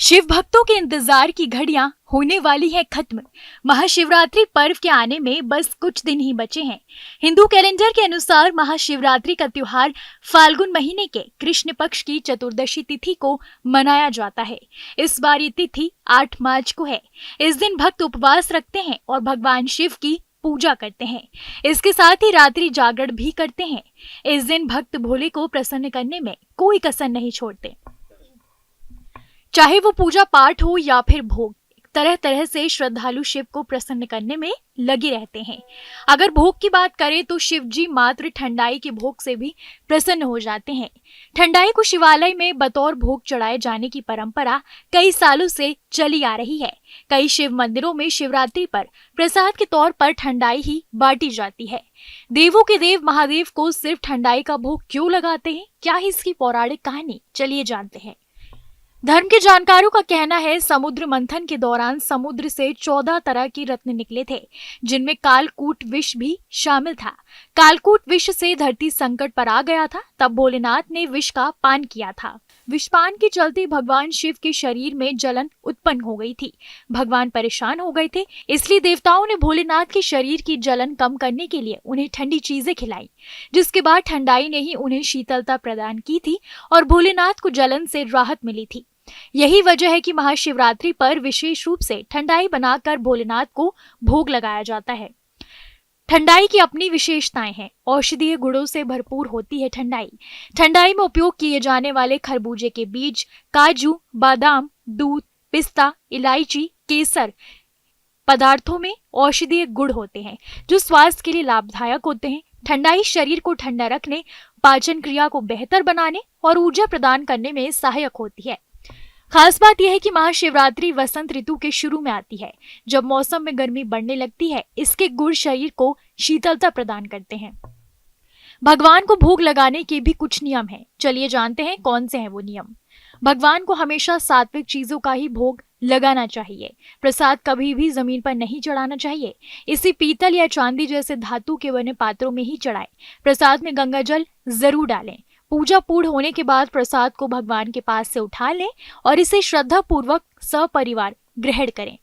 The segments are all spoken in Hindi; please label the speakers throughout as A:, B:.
A: शिव भक्तों के इंतजार की घड़ियां होने वाली है खत्म। महाशिवरात्रि पर्व के आने में बस कुछ दिन ही बचे हैं। हिंदू कैलेंडर के अनुसार महाशिवरात्रि का त्योहार फाल्गुन महीने के कृष्ण पक्ष की चतुर्दशी तिथि को मनाया जाता है। इस बार ये तिथि 8 मार्च को है। इस दिन भक्त उपवास रखते हैं और भगवान शिव की पूजा करते हैं। इसके साथ ही रात्रि जागरण भी करते हैं। इस दिन भक्त भोले को प्रसन्न करने में कोई कसर नहीं छोड़ते, चाहे वो पूजा पाठ हो या फिर भोग। तरह तरह से श्रद्धालु शिव को प्रसन्न करने में लगे रहते हैं। अगर भोग की बात करें तो शिव जी मात्र ठंडाई के भोग से भी प्रसन्न हो जाते हैं। ठंडाई को शिवालय में बतौर भोग चढ़ाए जाने की परंपरा कई सालों से चली आ रही है। कई शिव मंदिरों में शिवरात्रि पर प्रसाद के तौर पर ठंडाई ही बांटी जाती है। देवों के देव महादेव को सिर्फ ठंडाई का भोग क्यों लगाते हैं, क्या है इसकी पौराणिक कहानी, चलिए जानते हैं। धर्म के जानकारों का कहना है, समुद्र मंथन के दौरान समुद्र से 14 तरह के रत्न निकले थे, जिनमें कालकूट विष भी शामिल था। कालकूट विष से धरती संकट पर आ गया था। तब भोलेनाथ ने विष का पान किया था। विषपान के चलते भगवान शिव के शरीर में जलन उत्पन्न हो गई थी। भगवान परेशान हो गए थे, इसलिए देवताओं ने भोलेनाथ के शरीर की जलन कम करने के लिए उन्हें ठंडी चीजें खिलाई, जिसके बाद ठंडाई ने ही उन्हें शीतलता प्रदान की थी और भोलेनाथ को जलन से राहत मिली थी। यही वजह है कि महाशिवरात्रि पर विशेष रूप से ठंडाई बनाकर भोलेनाथ को भोग लगाया जाता है। ठंडाई की अपनी विशेषताएं हैं। औषधीय गुणों से भरपूर होती है ठंडाई। ठंडाई में उपयोग किए जाने वाले खरबूजे के बीज, काजू, बादाम, दूध, पिस्ता, इलायची, केसर पदार्थों में औषधीय गुण होते हैं, जो स्वास्थ्य के लिए लाभदायक होते हैं। ठंडाई शरीर को ठंडा रखने, पाचन क्रिया को बेहतर बनाने और ऊर्जा प्रदान करने में सहायक होती है। खास बात यह है कि महाशिवरात्रि वसंत ऋतु के शुरू में आती है, जब मौसम में गर्मी बढ़ने लगती है। इसके गुण शरीर को शीतलता प्रदान करते हैं। भगवान को भोग लगाने के भी कुछ नियम हैं। चलिए जानते हैं कौन से हैं वो नियम। भगवान को हमेशा सात्विक चीजों का ही भोग लगाना चाहिए। प्रसाद कभी भी जमीन पर नहीं चढ़ाना चाहिए। इसे पीतल या चांदी जैसे धातु के बने पात्रों में ही चढ़ाएं। प्रसाद में गंगा जल जरूर डालें। पूजा पूर्ण होने के बाद प्रसाद को भगवान के पास से उठा लें और इसे श्रद्धा पूर्वक सपरिवार ग्रहण करें।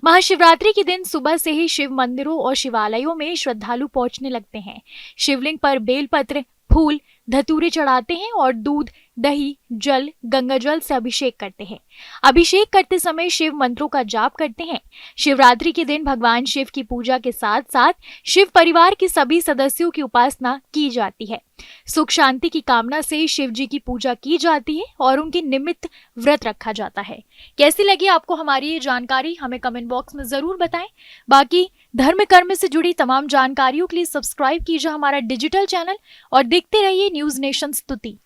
A: महाशिवरात्रि के दिन सुबह से ही शिव मंदिरों और शिवालयों में श्रद्धालु पहुंचने लगते हैं। शिवलिंग पर बेलपत्र, फूल, धतूरे चढ़ाते हैं और दूध, दही, जल, गंगा जल से अभिषेक करते हैं। अभिषेक करते समय शिव मंत्रों का जाप करते हैं। शिवरात्रि के दिन भगवान शिव की पूजा के साथ साथ शिव परिवार के सभी सदस्यों की उपासना की जाती है। सुख शांति की कामना से शिव जी की पूजा की जाती है और उनके निमित्त व्रत रखा जाता है। कैसी लगी आपको हमारी ये जानकारी, हमें कमेंट बॉक्स में जरूर बताएं। बाकी धर्म कर्म से जुड़ी तमाम जानकारियों के लिए सब्सक्राइब कीजिए हमारा डिजिटल चैनल और देखते रहिए न्यूज नेशन स्तुति।